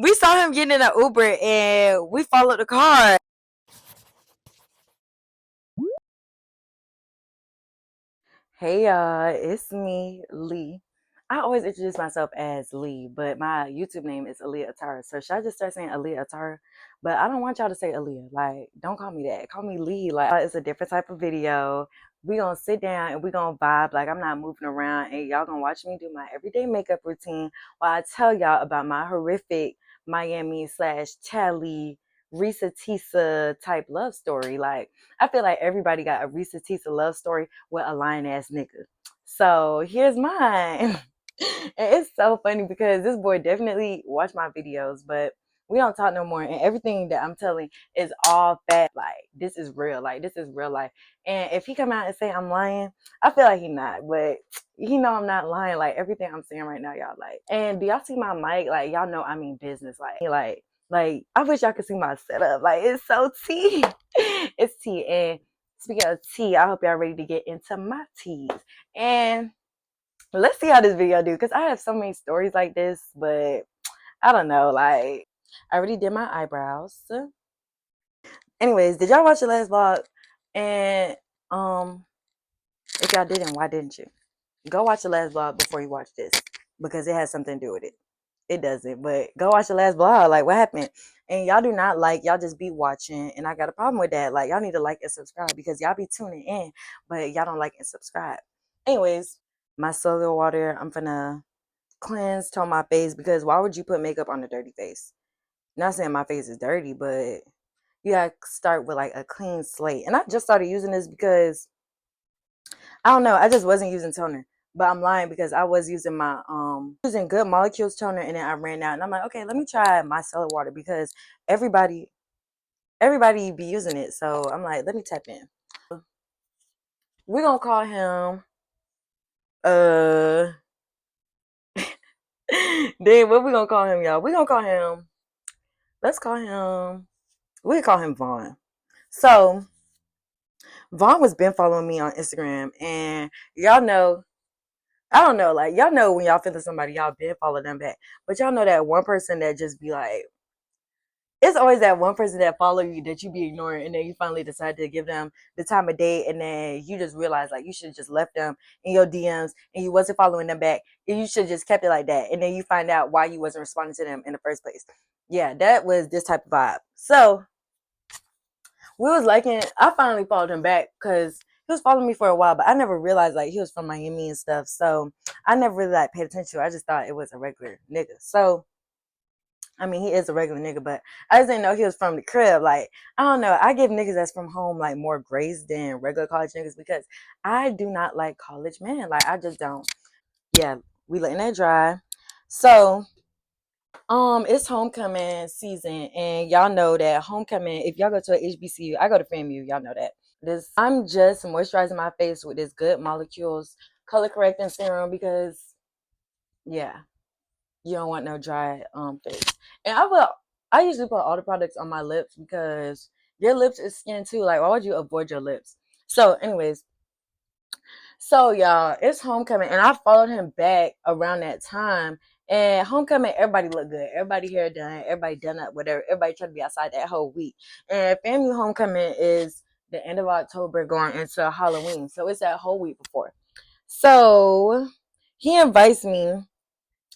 We saw him getting in an Uber and we followed the car. Hey y'all, it's me, Lee. I always introduce myself as Lee, but my YouTube name is Aaliyah Atara. So should I just start saying Aaliyah Atara? But I don't want y'all to say Aaliyah. Like, don't call me that. Call me Lee. Like, it's a different type of video. We gonna sit down and we gonna vibe. Like, I'm not moving around, and y'all gonna watch me do my everyday makeup routine while I tell y'all about my horrific Miami slash Tally Reesa Teesa type love story. Like, I feel like everybody got a Reesa Teesa love story with a lying ass nigga. So here's mine. And it's so funny because this boy definitely watched my videos, but we don't talk no more. And everything that I'm telling is all fact. Like, this is real. Like, this is real life. And if he come out and say I'm lying, I feel like he not. But he know I'm not lying. Like, everything I'm saying right now, y'all like. And do y'all see my mic? Like, y'all know I mean business. Like I wish y'all could see my setup. Like, it's so tea. It's tea. And speaking of tea, I hope y'all ready to get into my teas. And let's see how this video do, because I have so many stories like this, but I don't know. Like, I already did my eyebrows. Anyways, did y'all watch the last vlog? And if y'all didn't, why didn't you? Go watch the last vlog before you watch this, because it has something to do with it. It doesn't, but go watch the last vlog. Like, what happened? And y'all do not like, y'all just be watching, and I got a problem with that. Like, y'all need to like and subscribe, because y'all be tuning in, but y'all don't like and subscribe. Anyways, my soda water, I'm gonna cleanse, tone my face, because why would you put makeup on a dirty face? Not saying my face is dirty, but you gotta start with like a clean slate. And I just started using this because I don't know, I just wasn't using toner. But I'm lying, because I was using my using Good Molecules toner, and then I ran out, and I'm like, okay, let me try micellar water, because everybody be using it. So I'm like, let me tap in. We're gonna call him uh then what we gonna call him, y'all? We gonna call him, let's call him, we call him Vaughn. So Vaughn was been following me on Instagram, and y'all know, I don't know, like, y'all know when y'all feeling somebody, y'all been follow them back. But y'all know that one person that just be like, it's always that one person that follow you that you be ignoring, and then you finally decide to give them the time of day, and then you just realize like you should have just left them in your DMs, and you wasn't following them back, and you should just kept it like that, and then you find out why you wasn't responding to them in the first place. Yeah, that was this type of vibe. So we was liking, I finally followed him back because he was following me for a while, but I never realized like he was from Miami and stuff. So I never really like paid attention. I just thought it was a regular nigga. So I mean, he is a regular nigga, but I just didn't know he was from the crib. Like, I don't know. I give niggas that's from home like more grace than regular college niggas, because I do not like college men. Like, I just don't. Yeah, we letting that dry. So it's homecoming season, and y'all know that homecoming, if y'all go to a HBCU, I go to FAMU, y'all know that. This, I'm just moisturizing my face with this Good Molecules color correcting serum, because yeah, you don't want no dry face. And I usually put all the products on my lips, because your lips is skin too. Like, why would you avoid your lips? So anyways, so y'all, it's homecoming, and I followed him back around that time. And homecoming, everybody look good. Everybody hair done. Everybody done up. Whatever. Everybody trying to be outside that whole week. And family homecoming is the end of October, going into Halloween. So it's that whole week before. So he invites me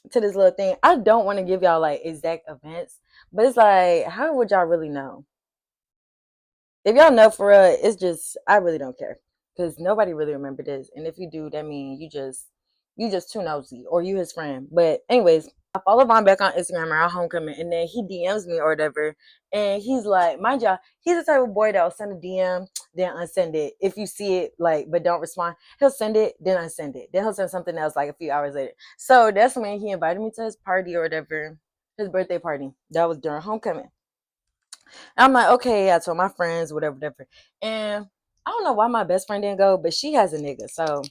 to this little thing. I don't want to give y'all like exact events, but it's like, how would y'all really know? If y'all know for real, it's just, I really don't care, because nobody really remember this. And if you do, that means you just too nosy, or you his friend. But anyways, I follow Vaughn back on Instagram around homecoming, and then he DMs me or whatever, and he's like, mind y'all, he's the type of boy that will send a DM, then unsend it. If you see it, like, but don't respond, he'll send it, then unsend it, then he'll send something else like a few hours later. So that's when he invited me to his party or whatever, his birthday party. That was during homecoming. I'm like, okay, I told my friends, whatever, whatever. And I don't know why my best friend didn't go, but she has a nigga. So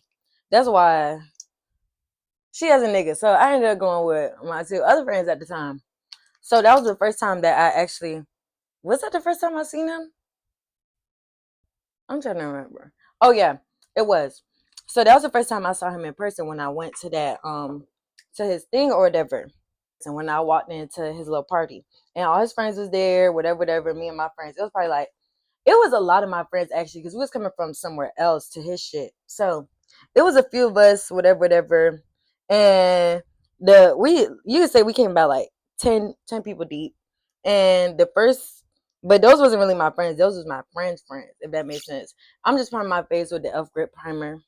that's why she has a nigga. So I ended up going with my two other friends at the time. So that was the first time that I actually, was that the first time I seen him? I'm trying to remember. Oh yeah, it was. So that was the first time I saw him in person, when I went to that to his thing or whatever. And when I walked into his little party, and all his friends was there, whatever, me and my friends, it was probably like, it was a lot of my friends actually, because we was coming from somewhere else to his shit. So it was a few of us, whatever. And you could say we came about like 10 people deep. And the first, but those wasn't really my friends. Those was my friends' friends, if that makes sense. I'm just priming my face with the Elf Grip primer.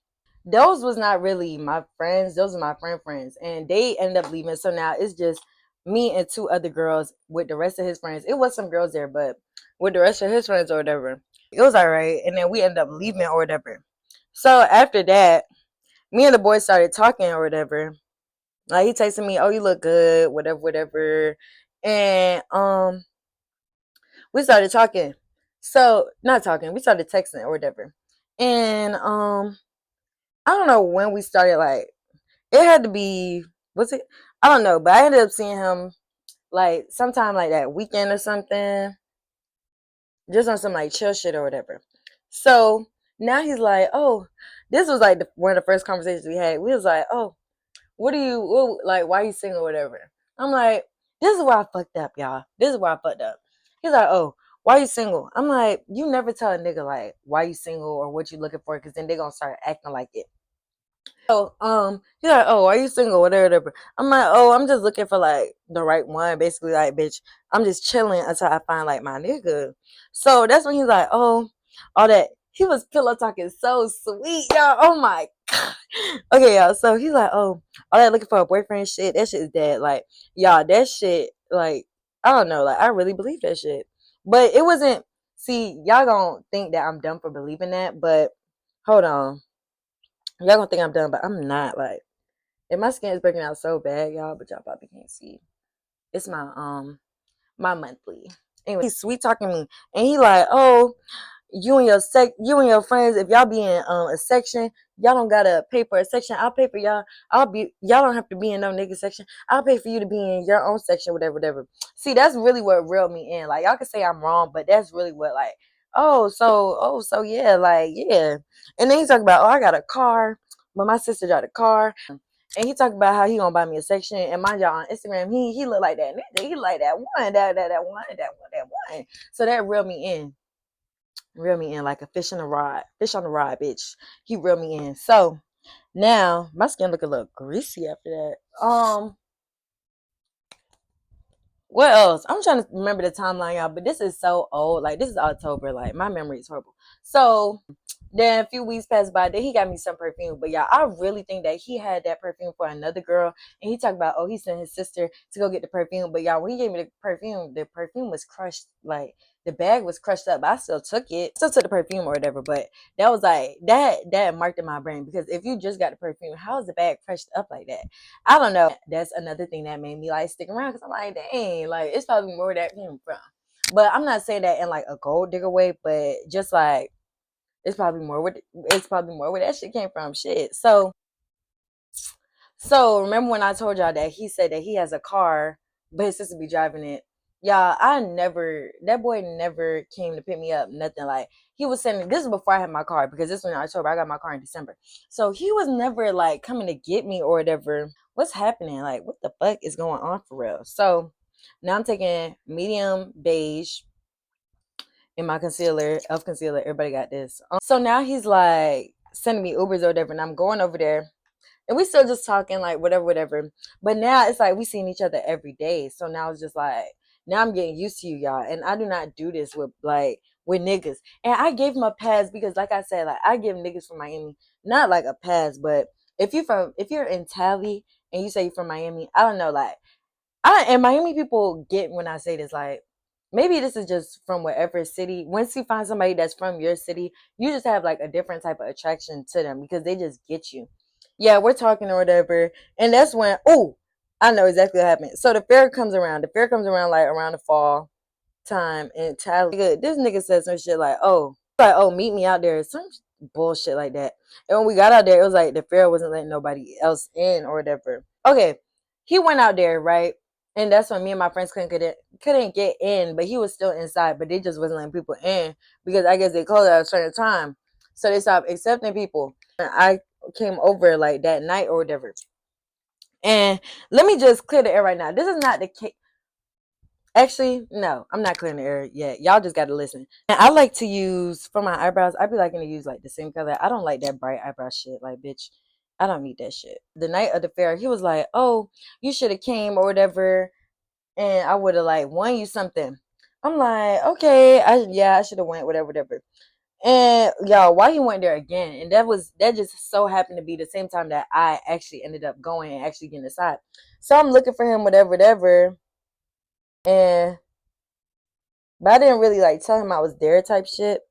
Those was not really my friends. Those are my friends. And they ended up leaving. So now it's just me and two other girls with the rest of his friends. It was some girls there, but with the rest of his friends or whatever. It was all right. And then we ended up leaving or whatever. So after that, me and the boys started talking or whatever. Like he texted me, "Oh, you look good," whatever. And we started talking. So not talking, we started texting or whatever. And I don't know when we started, like it had to be, was it? I don't know, but I ended up seeing him like sometime like that weekend or something, just on some like chill shit or whatever. So now he's like, "Oh," this was like one of the first conversations we had. We was like, "Oh, like, why you single or whatever?" I'm like, "This is where I fucked up, y'all. This is where I fucked up." He's like, "Oh, why you single?" I'm like, "You never tell a nigga like why you single or what you looking for, because then they gonna start acting like it." So he's like, "Oh, are you single?" Whatever. I'm like, "Oh, I'm just looking for like the right one." Basically, like, bitch, I'm just chilling until I find like my nigga. So that's when he's like, "Oh, all that." He was pillow talking so sweet, y'all. Oh my god. Okay, y'all. So he's like, "Oh, all that looking for a boyfriend shit. That shit is dead." Like, y'all, that shit, like, I don't know. Like, I really believe that shit. But it wasn't. See, y'all gonna think that I'm dumb for believing that, but hold on. Y'all gonna think I'm dumb, but I'm not. Like, and my skin is breaking out so bad, y'all, but y'all probably can't see. It's my monthly. Anyway, he's sweet talking me, and he like, "Oh, you and your friends, if y'all be in a section, y'all don't gotta pay for a section. I'll pay for y'all. Y'all don't have to be in no nigga section. I'll pay for you to be in your own section, whatever." See, that's really what reeled me in. Like, y'all can say I'm wrong, but that's really what, like, so yeah, like, yeah. And then he's talking about, "Oh, I got a car, but my sister got a car." And he talked about how he gonna buy me a section. And mind y'all, on Instagram, he look like that nigga. He like that one, that one. So that reeled me in like a fish on a rod. Fish on the rod, bitch. He reeled me in. So now my skin look a little greasy after that. What else? I'm trying to remember the timeline, y'all, but this is so old. Like, this is October. Like, my memory is horrible. So then a few weeks passed by. Then he got me some perfume. But y'all, I really think that he had that perfume for another girl. And he talked about, oh, he sent his sister to go get the perfume. But y'all, when he gave me the perfume was crushed. Like, the bag was crushed up. But I still took it. Still took the perfume or whatever. But that was like, that marked in my brain. Because if you just got the perfume, how is the bag crushed up like that? I don't know. That's another thing that made me like stick around, because I'm like, dang, like, it's probably more where that came from. But I'm not saying that in like a gold digger way, but just like, it's probably more where that shit came from. Shit. So remember when I told y'all that he said that he has a car, but his sister be driving it? Y'all, that boy never came to pick me up, nothing. Like, he was sending, this is before I had my car, because this was in October. I got my car in December. So he was never like coming to get me or whatever. What's happening? Like, what the fuck is going on for real? So now I'm taking medium beige in my concealer, elf concealer. Everybody got this. So now he's like sending me Ubers or whatever, and I'm going over there. And we still just talking, like, whatever. But now it's like we seeing each other every day. So now it's just like, now I'm getting used to you, y'all. And I do not do this with niggas. And I gave him a pass because, like I said, like, I give niggas from Miami not like a pass, but if you're in Tally and you say you're from Miami, I don't know, like, and Miami people get when I say this, like, maybe this is just from whatever city. Once you find somebody that's from your city, you just have like a different type of attraction to them because they just get you. Yeah, we're talking or whatever. And that's when, oh, I know exactly what happened. So the fair comes around. The fair comes around like around the fall time, and Tyler, this nigga said some shit like, oh, meet me out there. Some bullshit like that. And when we got out there, it was like the fair wasn't letting nobody else in or whatever. Okay, he went out there, right? And that's when me and my friends couldn't get in, but he was still inside, but they just wasn't letting people in because I guess they closed at a certain time. So they stopped accepting people. And I came over like that night or whatever. And let me just clear the air right now. This is not the case. Actually, no, I'm not clearing the air yet. Y'all just got to listen. And I like to use, for my eyebrows, I be liking to use like the same color. I don't like that bright eyebrow shit. Like, bitch, I don't need that shit. The night of the fair, he was like, oh, you should have came or whatever. And I would have like won you something. I'm like, okay, I should have went, whatever, whatever. And y'all, why he went there again? And that just so happened to be the same time that I actually ended up going and actually getting inside. So I'm looking for him, whatever, whatever. And but I didn't really like tell him I was there type shit.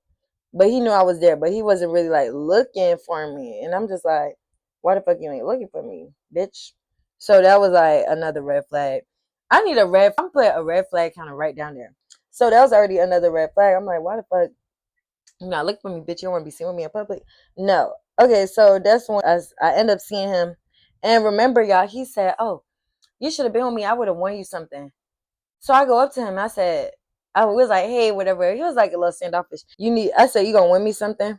But he knew I was there, but he wasn't really like looking for me. And I'm just like, why the fuck you ain't looking for me, bitch? So that was like another red flag. I need a red. I'm putting a red flag kind of right down there. So that was already another red flag. I'm like, why the fuck you not looking for me, bitch? You don't want to be seen with me in public? No. Okay, so that's when I end up seeing him. And remember, y'all, he said, oh, you should have been with me. I would have won you something. So I go up to him. I said, I was like, hey, whatever. He was like a little standoffish. I said, you gonna win me something?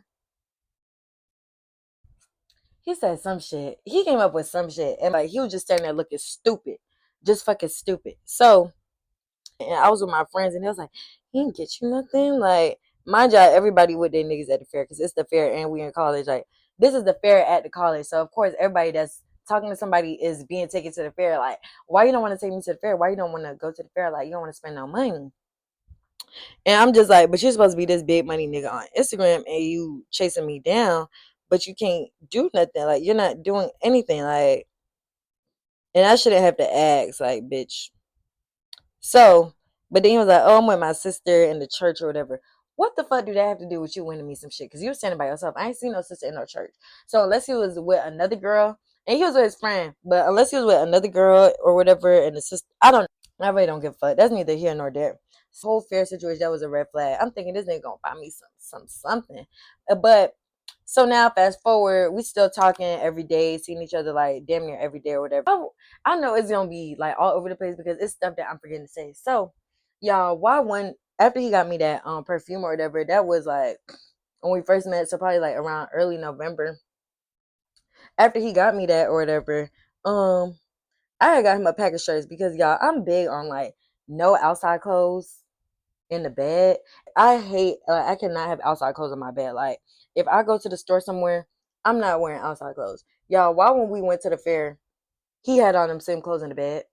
He said some shit. He came up with some shit. And like, he was just standing there looking stupid. Just fucking stupid. So, and I was with my friends and he was like, he didn't get you nothing? Like, mind you, everybody with their niggas at the fair because it's the fair and we in college. Like, this is the fair at the college. So, of course, everybody that's talking to somebody is being taken to the fair. Like, why you don't want to take me to the fair? Why you don't want to go to the fair? Like, you don't want to spend no money. And I'm just like, but you're supposed to be this big money nigga on Instagram and you chasing me down, but you can't do nothing. Like, you're not doing anything. Like, and I shouldn't have to ask, like, bitch. So, but then he was like, oh, I'm with my sister in the church or whatever. What the fuck do that have to do with you winning me some shit? Because you were standing by yourself. I ain't seen no sister in no church. So unless he was with another girl, and he was with his friend, but unless he was with another girl or whatever, and the sister, I don't know. I really don't give a fuck. That's neither here nor there. This whole fair situation, that was a red flag. I'm thinking this nigga gonna buy me something. But so now fast forward, we still talking every day, seeing each other like damn near every day or whatever. I know it's gonna be like all over the place because it's stuff that I'm forgetting to say. So, y'all, why one after he got me that perfume or whatever, that was like when we first met, so probably like around early November. After he got me that or whatever, um, I had got him a pack of shirts because y'all, I'm big on like no outside clothes in the bed. I hate I cannot have outside clothes in my bed. Like if I go to the store somewhere, I'm not wearing outside clothes. Y'all, why when we went to the fair, he had on them same clothes in the bed.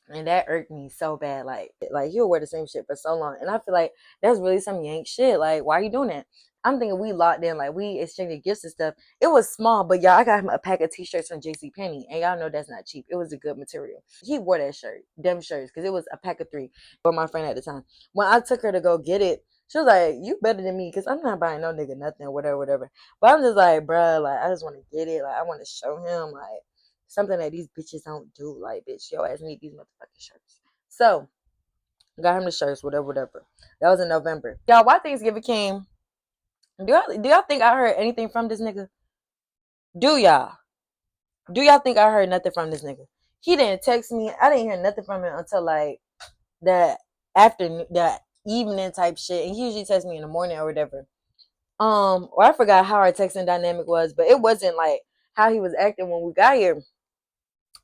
And that irked me so bad. Like he'll wear the same shit for so long. And I feel like that's really some yank shit. Like, why are you doing that? I'm thinking we locked in, like we exchanged gifts and stuff. It was small, but y'all, I got him a pack of t-shirts from JCPenney. And y'all know that's not cheap. It was a good material. He wore that shirt, them shirts, because it was a pack of 3 for my friend at the time. When I took her to go get it, she was like, you better than me, because I'm not buying no nigga nothing, whatever, whatever. But I'm just like, bruh, like I just want to get it. Like I want to show him like something that these bitches don't do. Like, bitch, yo ass need these motherfucking shirts. So, got him the shirts, whatever, whatever. That was in November. Y'all, why Thanksgiving came? Do y'all think I heard anything from this nigga? Do y'all? Do y'all think I heard nothing from this nigga? He didn't text me. I didn't hear nothing from him until like that afternoon, that evening type shit. And he usually texts me in the morning or whatever. Or I forgot how our texting dynamic was, but it wasn't like how he was acting when we got here.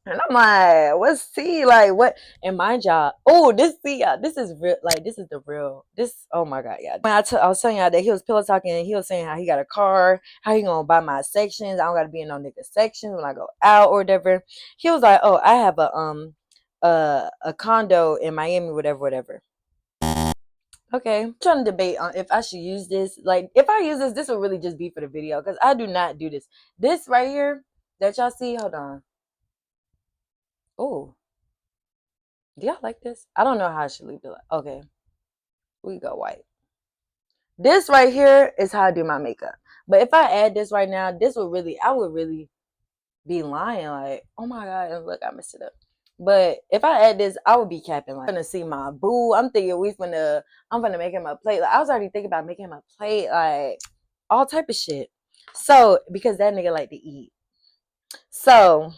And I'm like, what's T? Like, what? And mind y'all, oh, this, see, y'all, this is real. Like, this is the real. This, oh my God, yeah. When I was telling y'all that he was pillow talking and he was saying how he got a car, how he gonna buy my sections. I don't gotta be in no nigga sections when I go out or whatever. He was like, oh, I have a condo in Miami, whatever, whatever. Okay, I'm trying to debate on if I should use this. Like, if I use this, this will really just be for the video because I do not do this. This right here that y'all see, hold on. Oh. Do y'all like this? I don't know how I should leave it. Okay, we go white. This right here is how I do my makeup. But if I add this right now, I would really be lying. Like, oh my God, and look, I messed it up. But if I add this, I would be capping. Like, I'm gonna see my boo. I'm thinking I'm gonna make him a plate. Like, I was already thinking about making him a plate, like all type of shit. So because that nigga like to eat. So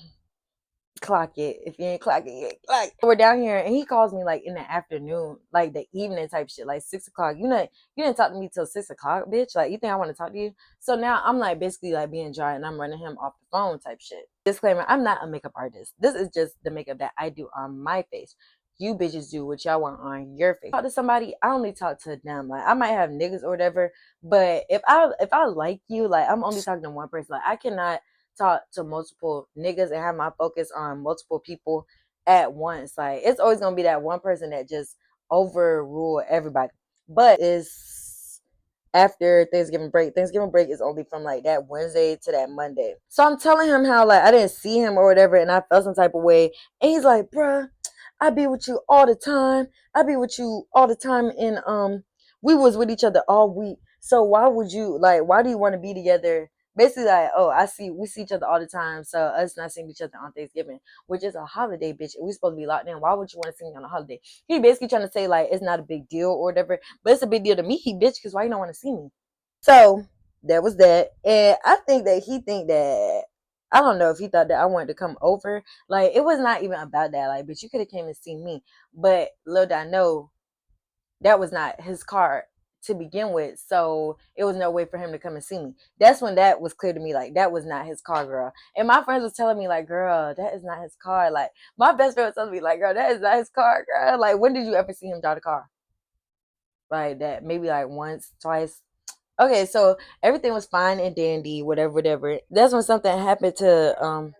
clock it. If you ain't clock it, you ain't clock it. We're down here, and he calls me like in the afternoon, like the evening type shit, like 6 o'clock. You didn't talk to me till 6 o'clock, bitch. Like, you think I want to talk to you? So now I'm like basically like being dry, and I'm running him off the phone type shit. Disclaimer: I'm not a makeup artist. This is just the makeup that I do on my face. You bitches do what y'all want on your face. Talk to somebody, I only talk to them. Like, I might have niggas or whatever, but if I like you, like, I'm only talking to one person. Like, I cannot talk to multiple niggas and have my focus on multiple people at once. Like, it's always gonna be that one person that just overrule everybody. But is after Thanksgiving break. Thanksgiving break is only from like that Wednesday to that Monday. So I'm telling him how like I didn't see him or whatever, and I felt some type of way. And he's like, bruh, I be with you all the time. I be with you all the time, and we was with each other all week. So why would you like? Why do you want to be together? Basically, like, oh, we see each other all the time. So us not seeing each other on Thanksgiving, which is a holiday, bitch, and we supposed to be locked in. Why would you want to see me on a holiday? He basically trying to say like it's not a big deal or whatever, but it's a big deal to me, bitch, because why you don't want to see me? So that was that, and I think that he think that I don't know if he thought that I wanted to come over. Like, it was not even about that. Like, bitch, you could have came and seen me, but little did I know that was not his car to begin with. So it was no way for him to come and see me. That's when that was clear to me. Like, that was not his car, girl. And my friends was telling me, like, girl, that is not his car. Like, my best friend was telling me, like, girl, that is not his car, girl. Like, when did you ever see him drive the car? Like that, maybe like once, twice. Okay, so everything was fine and dandy, whatever, whatever. That's when something happened to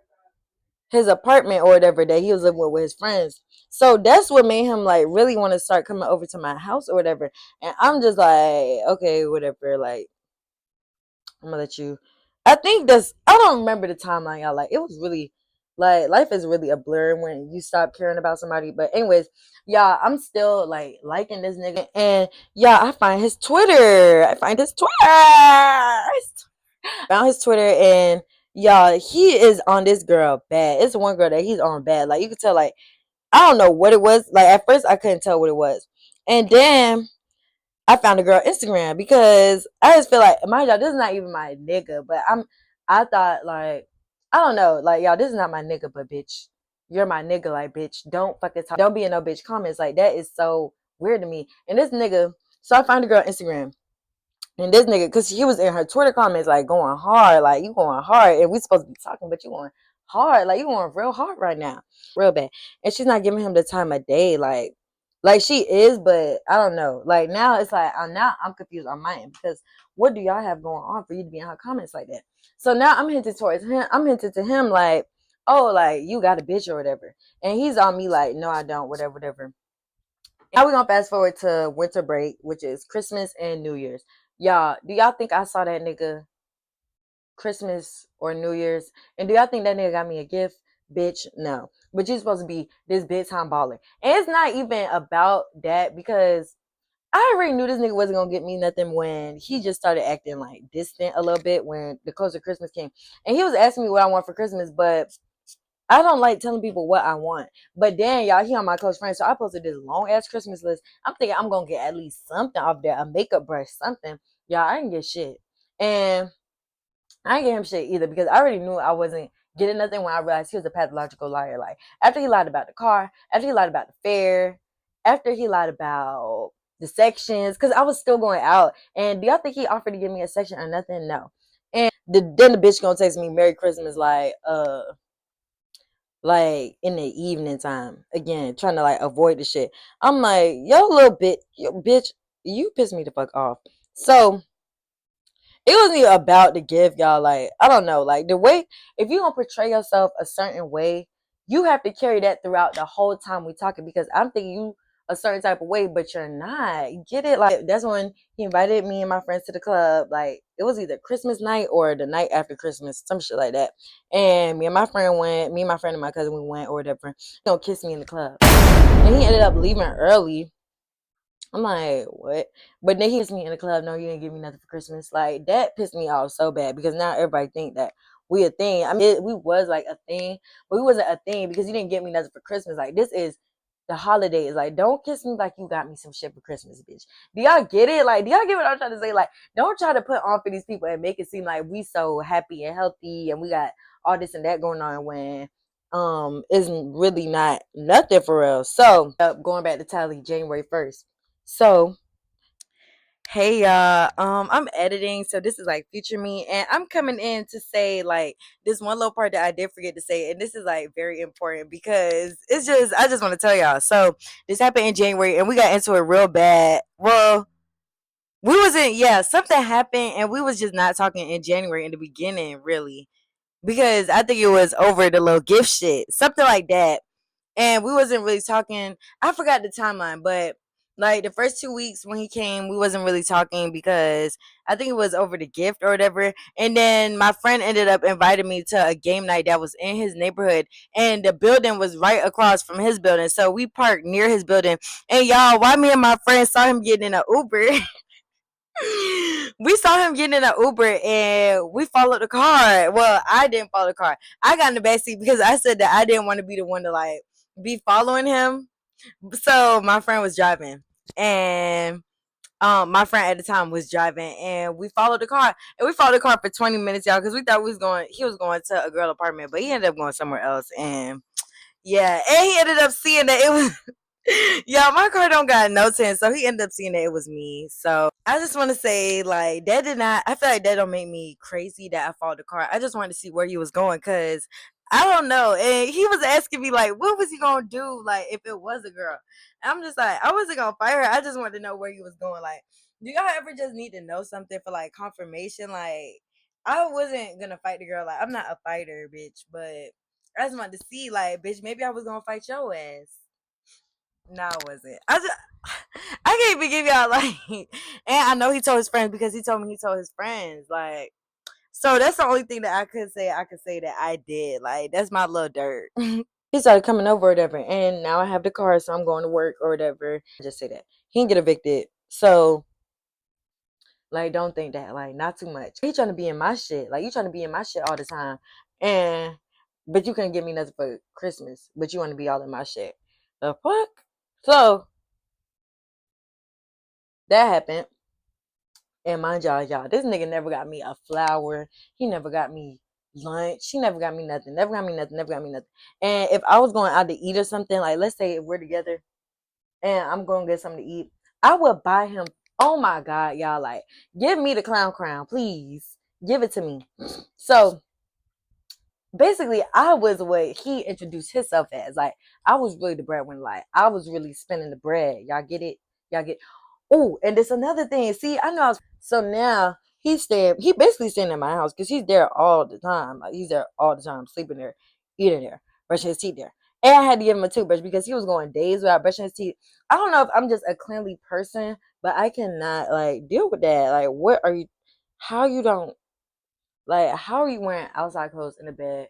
his apartment or whatever that he was living with his friends. So that's what made him like really want to start coming over to my house or whatever. And I'm just like, okay, whatever. Like, I'm gonna let you. I think I don't remember the timeline, y'all. Like, it was really like life is really a blur when you stop caring about somebody. But anyways, y'all, I'm still like liking this nigga, and yeah, I find his Twitter. I find his Twitter. Found his Twitter, and y'all, he is on this girl bad. It's one girl that he's on bad. Like, you could tell. Like, I don't know what it was. Like, at first I couldn't tell what it was, and then I found a girl Instagram because I just feel like, mind y'all, this is not even my nigga, but I thought like, I don't know, like, y'all, this is not my nigga, but bitch, you're my nigga, like, bitch, don't fucking talk, don't be in no bitch comments, like, that is so weird to me. And this nigga, so I found a girl Instagram, and this nigga, because he was in her Twitter comments, like, going hard, like, you going hard, and we supposed to be talking, but you going hard, like, you going real hard right now, real bad. And she's not giving him the time of day, like she is, but I don't know. Like, now it's like I'm confused on my end, because what do y'all have going on for you to be in her comments like that? So now I'm hinting towards him. I'm hinting to him like, oh, like, you got a bitch or whatever, and he's on me like, no, I don't, whatever, whatever. Now we're gonna fast forward to winter break, which is Christmas and New Year's. Y'all, do y'all think I saw that nigga Christmas or New Year's? And do y'all think that nigga got me a gift? Bitch, no. But you're supposed to be this big time baller. And it's not even about that, because I already knew this nigga wasn't gonna get me nothing when he just started acting like distant a little bit when the closer Christmas came. And he was asking me what I want for Christmas, but I don't like telling people what I want. But then, y'all, he on my close friends, so I posted this long ass Christmas list. I'm thinking I'm gonna get at least something off there, a makeup brush, something. Y'all, I didn't get shit. And I ain't get him shit either, because I already knew I wasn't getting nothing when I realized he was a pathological liar. Like, after he lied about the car, after he lied about the fare, after he lied about the sections, because I was still going out. And do y'all think he offered to give me a section or nothing? No. And then the bitch gonna text me Merry Christmas like in the evening time again, trying to like avoid the shit. I'm like, yo, little bitch, you piss me the fuck off. So it wasn't even about the gift, y'all. Like, I don't know, like, the way, if you gonna portray yourself a certain way, you have to carry that throughout the whole time we talking, because I'm thinking you a certain type of way, but you're not. Get it? Like, that's when he invited me and my friends to the club. Like, it was either Christmas night or the night after Christmas, some shit like that. And me and my friend and my cousin, we went or whatever. He gonna kiss me in the club, and he ended up leaving early. I'm like, what? But then he kissed me in the club. No, you didn't give me nothing for Christmas. Like, that pissed me off so bad, because now everybody think that we a thing. I mean, we was like a thing, but we wasn't a thing because you didn't get me nothing for Christmas. Like, this is the holidays. Like, don't kiss me like you got me some shit for Christmas, bitch. Do y'all get it? Like, do y'all get what I'm trying to say? Like, don't try to put on for these people and make it seem like we so happy and healthy and we got all this and that going on when isn't really not nothing for real. So going back to Tally January 1st. So hey y'all, I'm editing, so this is like future me, and I'm coming in to say like this one little part that I did forget to say, and this is like very important because it's just I just want to tell y'all. So this happened in January, and we got into it real bad. Well, we wasn't, yeah, something happened, and we was just not talking in January in the beginning, really, because I think it was over the little gift shit, something like that, and we wasn't really talking. I forgot the timeline, but like the first 2 weeks when he came, we wasn't really talking because I think it was over the gift or whatever. And then my friend ended up inviting me to a game night that was in his neighborhood, and the building was right across from his building, so we parked near his building. And y'all, why me and my friend saw him getting in an Uber, we saw him getting in an Uber and we followed the car. Well, I didn't follow the car. I got in the backseat because I said that I didn't want to be the one to like be following him. So my friend was driving, and my friend at the time was driving, and we followed the car. And we followed the car for 20 minutes, y'all, because we thought he was going to a girl apartment, but he ended up going somewhere else. And yeah, and he ended up seeing that it was yeah, my car don't got no tint, so he ended up seeing that it was me. So I just want to say, like, that did not. I feel like that don't make me crazy that I followed the car. I just wanted to see where he was going, cause I don't know. And he was asking me like, what was he gonna do, like, if it was a girl? And I'm just like, I wasn't gonna fight her. I just wanted to know where he was going. Like, do y'all ever just need to know something for like confirmation? Like, I wasn't gonna fight the girl. Like, I'm not a fighter, bitch, but I just wanted to see, like, bitch, maybe I was gonna fight your ass. No, I wasn't. I can't even give y'all like, and I know he told his friends because he told me he told his friends. Like, so that's the only thing that I could say. I could say that I did. Like, that's my little dirt. He started coming over or whatever, and now I have the car, so I'm going to work or whatever. Just say that he didn't get evicted. So, like, don't think that, like, not too much. He trying to be in my shit. Like, you trying to be in my shit all the time, and but you couldn't give me nothing for Christmas, but you want to be all in my shit. The fuck? So that happened. And mind y'all, this nigga never got me a flower. He never got me lunch. He never got me nothing. Never got me nothing. Never got me nothing. And if I was going out to eat or something, like let's say if we're together and I'm going to get something to eat, I would buy him. Oh my God, y'all, like, give me the clown crown, please. Give it to me. So basically, I was what he introduced himself as. Like, I was really the breadwinner. Like, I was really spending the bread. Y'all get it? Y'all get. Oh, and there's another thing. See, I know. So now he basically staying in my house because he's there all the time. Like, he's there all the time, sleeping there, eating there, brushing his teeth there. And I had to give him a toothbrush because he was going days without brushing his teeth. I don't know if I'm just a cleanly person, but I cannot like deal with that. Like, what are you? How you don't like? How are you wearing outside clothes in the bed?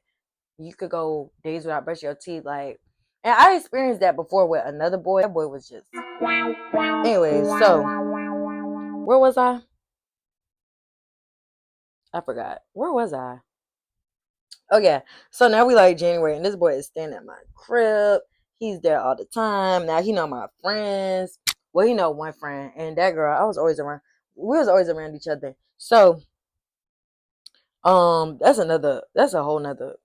You could go days without brushing your teeth, like, and I experienced that before with another boy. That boy was just, anyways. So where was I forgot, where was I? Oh yeah, so now we like January, and this boy is staying at my crib. He's there all the time. Now he know my friends. Well, he know one friend, and that girl, I was always around. We was always around each other. So that's a whole nother.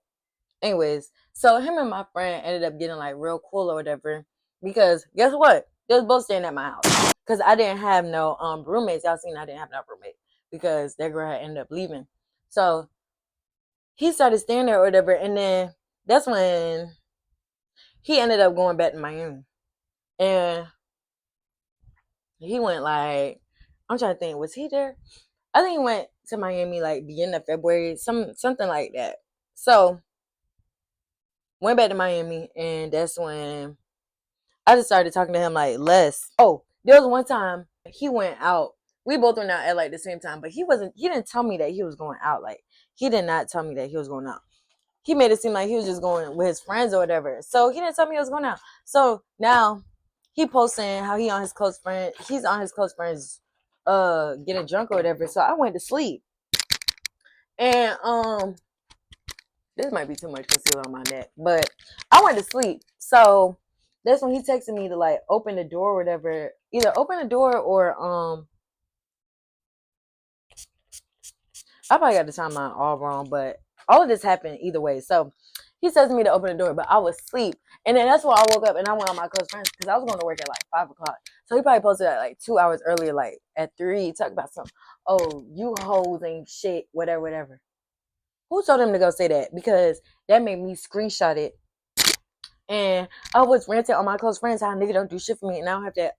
Anyways, so him and my friend ended up getting like real cool or whatever because guess what? They was both staying at my house because I didn't have no roommates. Y'all seen I didn't have no roommate because that girl had ended up leaving. So he started staying there or whatever, and then that's when he ended up going back to Miami, and he went like, I'm trying to think, was he there? I think he went to Miami like beginning of February, something like that. So went back to Miami, and that's when I just started talking to him like less. Oh, there was one time he went out. We both went out at like the same time, but he didn't tell me that he was going out. Like, he did not tell me that he was going out. He made it seem like he was just going with his friends or whatever. So he didn't tell me he was going out. So now he posting how he's on his close friends getting drunk or whatever. So I went to sleep. And this might be too much concealer on my neck, but I went to sleep. So that's when he texted me to like open the door or whatever. Either open the door or I probably got the timeline all wrong, but all of this happened either way. So He says to me to open the door, but I was asleep. And then that's when I woke up and I went on my close friends because I was going to work at like 5 o'clock. So he probably posted that like 2 hours earlier, like at 3, talk about something. Oh, you hoes ain't shit, whatever, whatever. Who told him to go say that? Because that made me screenshot it. And I was ranting on my close friends how nigga don't do shit for me, and I don't have to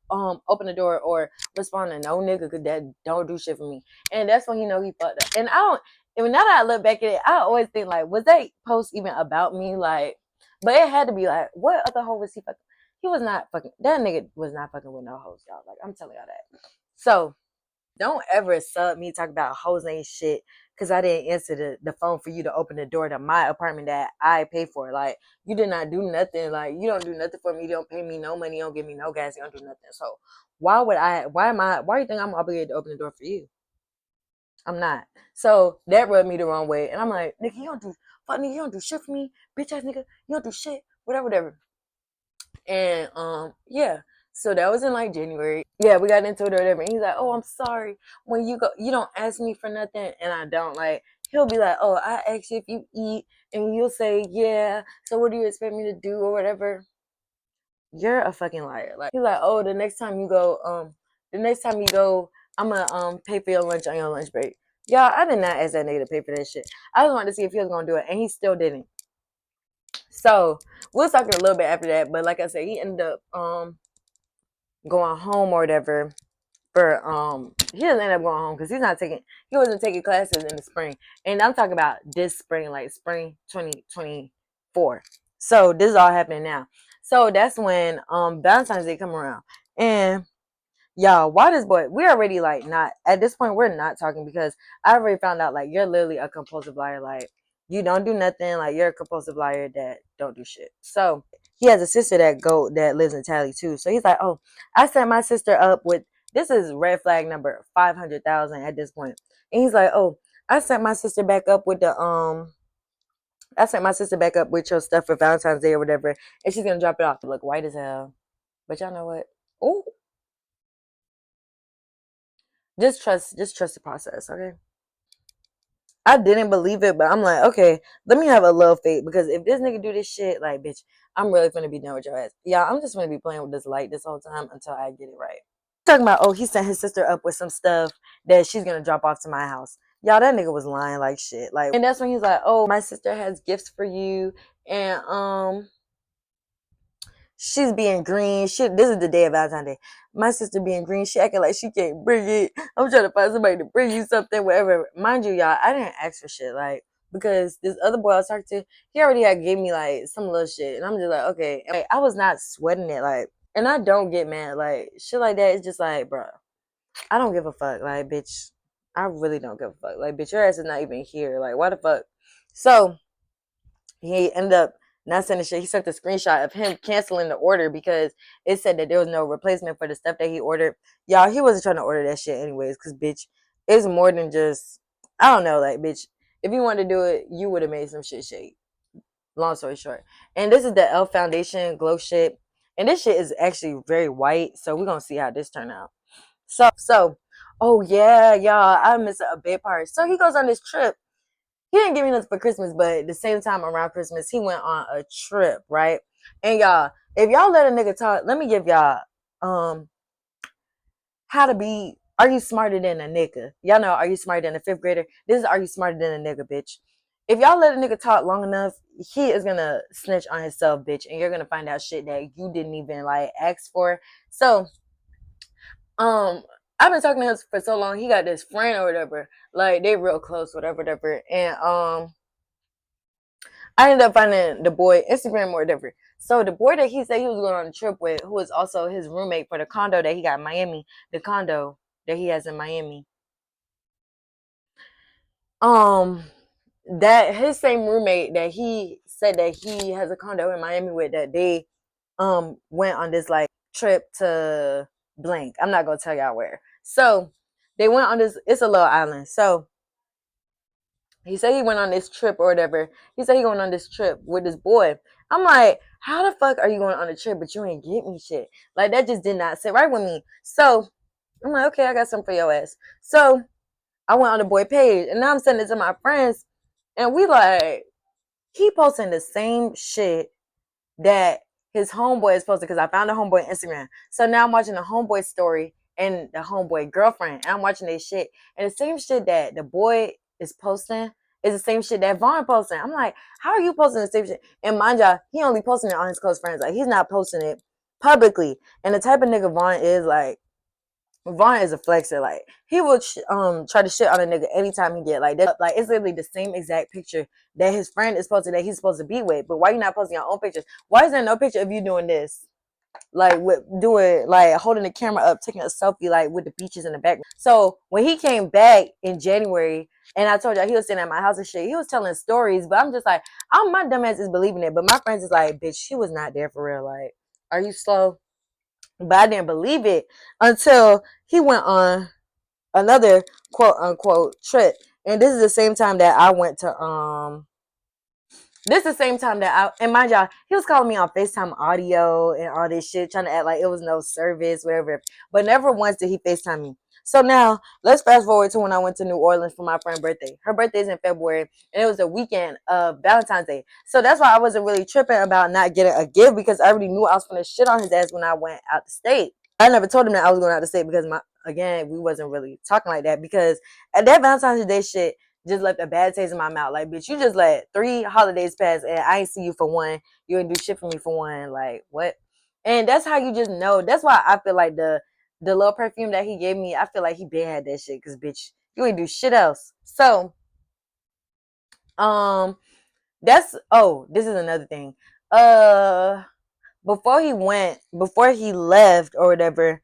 open the door or respond to no nigga that don't do shit for me. And that's when he fucked up. And I don't. Even now that I look back at it, I always think like, was that post even about me? Like, but it had to be like, what other hoe was he fucking? He was not fucking. That nigga was not fucking with no hoes, y'all. Like, I'm telling y'all that. So don't ever sub me talk about hoes ain't shit because I didn't answer the phone for you to open the door to my apartment that I pay for. Like, you did not do nothing. Like, you don't do nothing for me. You don't pay me no money. You don't give me no gas. You don't do nothing. So why do you think I'm obligated to open the door for you? I'm not. So that rubbed me the wrong way. And I'm like, nigga, you don't do shit for me. Bitch ass nigga, you don't do shit. Whatever, whatever. And yeah. So that was in like January. Yeah, we got into it or whatever. And he's like, oh, I'm sorry. When you go, you don't ask me for nothing. And I don't. Like, he'll be like, oh, I ask you if you eat. And you'll say, yeah. So what do you expect me to do or whatever? You're a fucking liar. Like, he's like, oh, the next time you go, I'm gonna pay for your lunch on your lunch break. Y'all, I did not ask that nigga to pay for that shit. I just wanted to see if he was gonna do it, and he still didn't. So we was talking a little bit after that, but like I said, he ended up going home or whatever for he doesn't end up going home because he wasn't taking classes in the spring. And I'm talking about this spring, like spring 2024. So this is all happening now. So that's when Valentine's Day come around. And y'all, why this boy, we already like not at this point, we're not talking because I already found out like you're literally a compulsive liar. Like, you don't do nothing, like you're a compulsive liar that don't do shit. So he has a sister that lives in Tally too. So he's like, oh, I set my sister up with, this is red flag number 500,000 at this point. And he's like, oh, I set my sister back up with your stuff for Valentine's Day or whatever, and she's gonna drop it off. Look white as hell. But y'all know what? Oh, just trust the process, okay? I didn't believe it, but I'm like, okay, let me have a little faith because if this nigga do this shit, like, bitch, I'm really gonna be done with your ass. Yeah, I'm just gonna be playing with this light this whole time until I get it right. Talking about, oh, he sent his sister up with some stuff that she's gonna drop off to my house. Y'all, that nigga was lying like shit. Like, and that's when he's like, oh, my sister has gifts for you, and she's being green. This is the day of Valentine's Day. My sister being green, she acting like she can't bring it. I'm trying to find somebody to bring you something, whatever. Mind you, y'all, I didn't ask for shit, like, because this other boy I was talking to, he already had gave me like some little shit, and I'm just like, okay. And, like, I was not sweating it, like, and I don't get mad, like shit like that. It's just like, bro, I don't give a fuck, like, bitch. I really don't give a fuck, like, bitch. Your ass is not even here, like, why the fuck? So he ended up not sending shit. He sent the screenshot of him canceling the order because it said that there was no replacement for the stuff that he ordered. Y'all, he wasn't trying to order that shit anyways, because bitch, it's more than just, I don't know, like, bitch, if you wanted to do it, you would have made some shit shake. Long story short. And this is the Elf Foundation glow shit. And this shit is actually very white, so we're gonna see how this turn out. So oh yeah, y'all, I missed a big part. So he goes on this trip. He didn't give me nothing for Christmas, but at the same time around Christmas, he went on a trip, right? And y'all, if y'all let a nigga talk, let me give y'all how to be, are you smarter than a nigga? Y'all know, are you smarter than a fifth grader? This is, are you smarter than a nigga, bitch? If y'all let a nigga talk long enough, he is gonna snitch on himself, bitch, and you're gonna find out shit that you didn't even like ask for. So I've been talking to him for so long. He got this friend or whatever, like they real close, whatever, whatever. And I ended up finding the boy Instagram or whatever. So the boy that he said he was going on a trip with, who was also his roommate for the condo that he got in Miami, the condo that he has in Miami. That his same roommate that he said that he has a condo in Miami with, that they went on this like trip to blank. I'm not gonna tell y'all where. So they went on this, it's a little island. So he said he went on this trip or whatever. He said he going on this trip with this boy. I'm like, how the fuck are you going on a trip but you ain't get me shit? Like, that just did not sit right with me. So I'm like, okay, I got something for your ass. So I went on the boy page and now I'm sending it to my friends, and we like, he posting the same shit that his homeboy is posting, because I found the homeboy on Instagram. So now I'm watching the homeboy story and the homeboy girlfriend, and I'm watching their shit. And the same shit that the boy is posting is the same shit that Vaughn posting. I'm like, how are you posting the same shit? And mind y'all, he only posting it on his close friends. Like, he's not posting it publicly. And the type of nigga Vaughn is, like, Vaughn is a flexer. Like, he will try to shit on a nigga anytime he get like that. Like, it's literally the same exact picture that his friend is posting that he's supposed to be with. But why you not posting your own pictures? Why is there no picture of you doing this? Like, with doing, like, holding the camera up, taking a selfie, like, with the beaches in the background. So when he came back in January, and I told y'all he was sitting at my house and shit, he was telling stories. But I'm just like, my dumb ass is believing it. But my friends is like, bitch, she was not there for real. Like, are you slow? But I didn't believe it until he went on another quote unquote trip. And this is the same time that I went to this is the same time that and mind y'all, he was calling me on FaceTime audio and all this shit, trying to act like it was no service, whatever. But never once did he FaceTime me. So now let's fast forward to when I went to New Orleans for my friend's birthday. Her birthday is in February, and it was the weekend of Valentine's Day. So that's why I wasn't really tripping about not getting a gift, because I already knew I was gonna shit on his ass when I went out the state. I never told him that I was going out the state, because we wasn't really talking like that, because at that Valentine's Day shit just left a bad taste in my mouth. Like, bitch, you just let 3 holidays pass and I ain't see you for one. You ain't do shit for me for one. Like, what? And that's how you just know. That's why I feel like the little perfume that he gave me, I feel like he been had that shit, because bitch, you ain't do shit else. So, this is another thing. Before he left or whatever,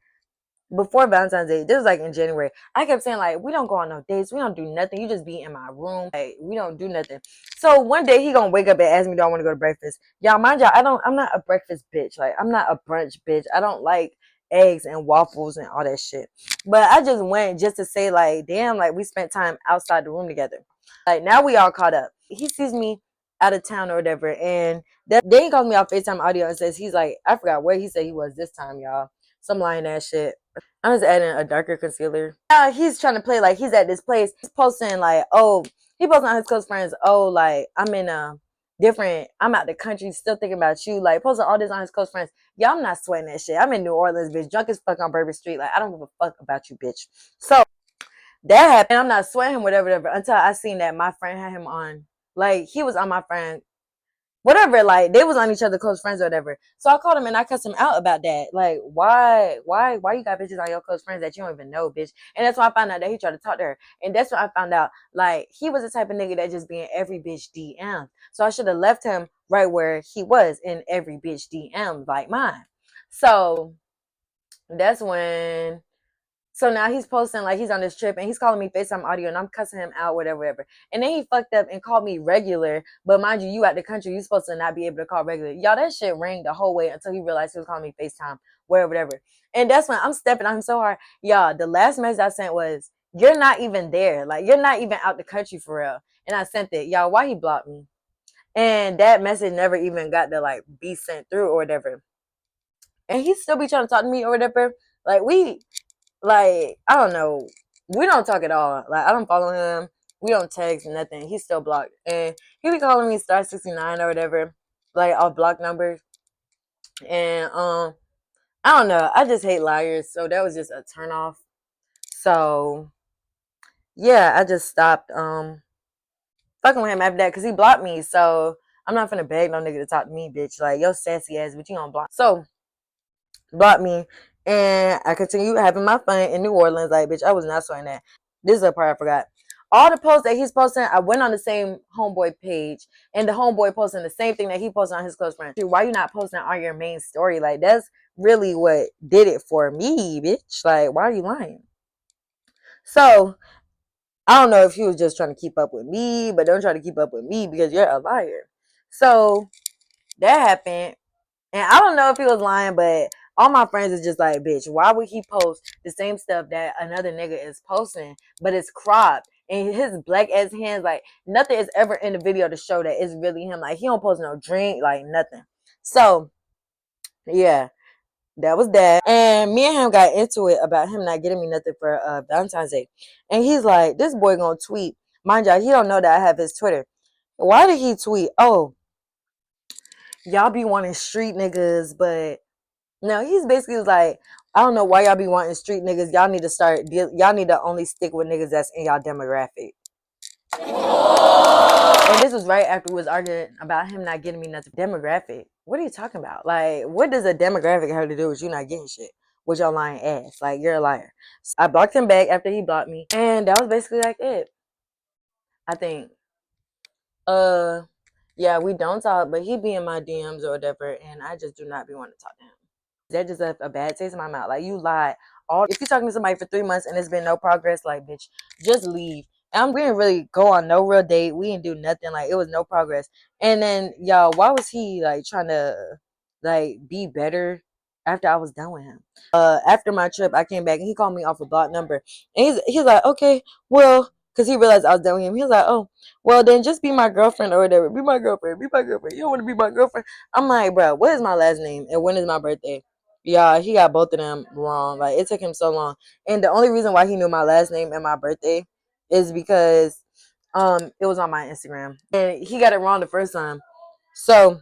before Valentine's Day, this was like in January, I kept saying, like, we don't go on no dates, we don't do nothing, you just be in my room, like, we don't do nothing. So one day he gonna wake up and ask me, do I want to go to breakfast? Y'all, mind y'all, I'm not a breakfast bitch. Like, I'm not a brunch bitch. I don't like eggs and waffles and all that shit. But I just went just to say, like, damn, like, we spent time outside the room together. Like, now we all caught up. He sees me out of town or whatever, and then he calls me off FaceTime audio and says, he's like, I forgot where he said he was this time, y'all. Some lying ass shit. I'm just adding a darker concealer. Now he's trying to play like he's at this place. He's posting like, he posting on his close friends, like, I'm in I'm out the country, still thinking about you. Like, posting all this on his close friends. Yeah, I'm not sweating that shit. I'm in New Orleans, bitch, drunk as fuck on Bourbon Street. Like, I don't give a fuck about you, bitch. So that happened. I'm not sweating him, whatever, until I seen that my friend had him on. Like, he was on my friend, whatever, like, they was on each other close friends or whatever. So I called him and I cussed him out about that. Like, why you got bitches on your close friends that you don't even know, bitch? And that's why I found out that he tried to talk to her. And that's when I found out, like, he was the type of nigga that just be in every bitch DM. So I should have left him right where he was, in every bitch DM, like mine. So that's when so now he's posting like he's on this trip and he's calling me FaceTime audio and I'm cussing him out, whatever. And then he fucked up and called me regular. But mind you, you at the country, you supposed to not be able to call regular. Y'all, that shit rang the whole way until he realized he was calling me FaceTime, whatever. And that's when I'm stepping on him so hard. Y'all, the last message I sent was, you're not even there. Like, you're not even out the country for real. And I sent it. Y'all, why he blocked me? And that message never even got to, like, be sent through or whatever. And he still be trying to talk to me or whatever. Like, I don't know. We don't talk at all. Like, I don't follow him. We don't text nothing. He's still blocked. And he be calling me star 69 or whatever. Like, off block numbers. And I don't know. I just hate liars. So that was just a turn off. So yeah, I just stopped fucking with him after that, because he blocked me. So I'm not finna beg no nigga to talk to me, bitch. Like, yo sassy ass, but you gonna block. So blocked me. And I continue having my fun in New Orleans. Like, bitch, I was not sweating that. This is the part I forgot. All the posts that he's posting, I went on the same homeboy page, and the homeboy posting the same thing that he posted on his close friend. Why you not posting on your main story? Like, that's really what did it for me, bitch. Like, why are you lying? So I don't know if he was just trying to keep up with me, but don't try to keep up with me because you're a liar. So that happened. And I don't know if he was lying, but all my friends is just like, bitch, why would he post the same stuff that another nigga is posting, but it's cropped? And his black ass hands, like, nothing is ever in the video to show that it's really him. Like, he don't post no drink, like, nothing. So, yeah, that was that. And me and him got into it about him not getting me nothing for Valentine's Day. And he's like, this boy gonna tweet. Mind y'all, he don't know that I have his Twitter. Why did he tweet? Oh, y'all be wanting street niggas, but no, he's basically like, I don't know why y'all be wanting street niggas. Y'all need to y'all need to only stick with niggas that's in y'all demographic. And this was right after we was arguing about him not getting me nothing. Demographic? What are you talking about? Like, what does a demographic have to do with you not getting shit? With your lying ass. Like, you're a liar. So I blocked him back after he blocked me. And that was basically like it. I think. Yeah, we don't talk, but he be in my DMs or whatever, and I just do not be wanting to talk to him. That just left a bad taste in my mouth. Like, you lied. If you're talking to somebody for 3 months and there's been no progress, like, bitch, just leave. And we didn't really go on no real date. We didn't do nothing. Like, it was no progress. And then, y'all, why was he like trying to like be better after I was done with him? After my trip, I came back and he called me off a block number. And he's like, okay, well, because he realized I was done with him. He was like, oh, well, then just be my girlfriend or whatever. Be my girlfriend. Be my girlfriend. You don't want to be my girlfriend? I'm like, bro, what is my last name? And when is my birthday? Yeah, he got both of them wrong. Like, it took him so long. And the only reason why he knew my last name and my birthday is because it was on my Instagram. And he got it wrong the first time. So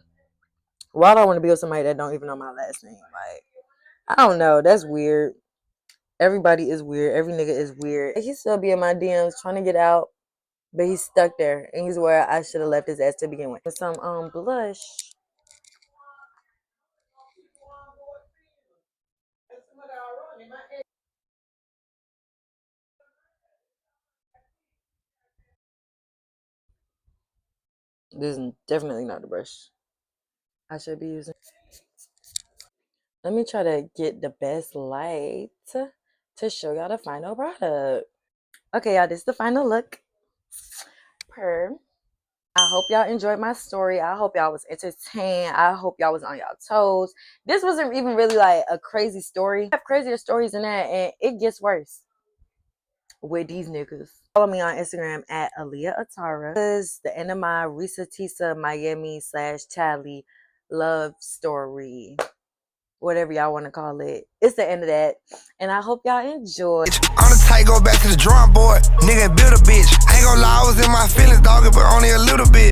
why do I want to be with somebody that don't even know my last name? Like, I don't know. That's weird. Everybody is weird. Every nigga is weird. He still be in my DMs trying to get out, but he's stuck there. And he's where I should have left his ass to begin with. Some blush. This is definitely not the brush I should be using. Let me try to get the best light to show y'all the final product. Okay, y'all, this is the final look. I hope y'all enjoyed my story. I hope y'all was entertained. I hope y'all was on y'all toes. This wasn't even really like a crazy story. I have crazier stories than that, and it gets worse with these niggas. Follow me on Instagram at Aaliyah Atara. This is the end of my Reesa Teesa Miami / Tally love story. Whatever y'all want to call it. It's the end of that. And I hope y'all enjoy. On the tight, go back to the drawing board. Nigga, build a bitch. I ain't gonna lie, I was in my feelings, dog, but only a little bit.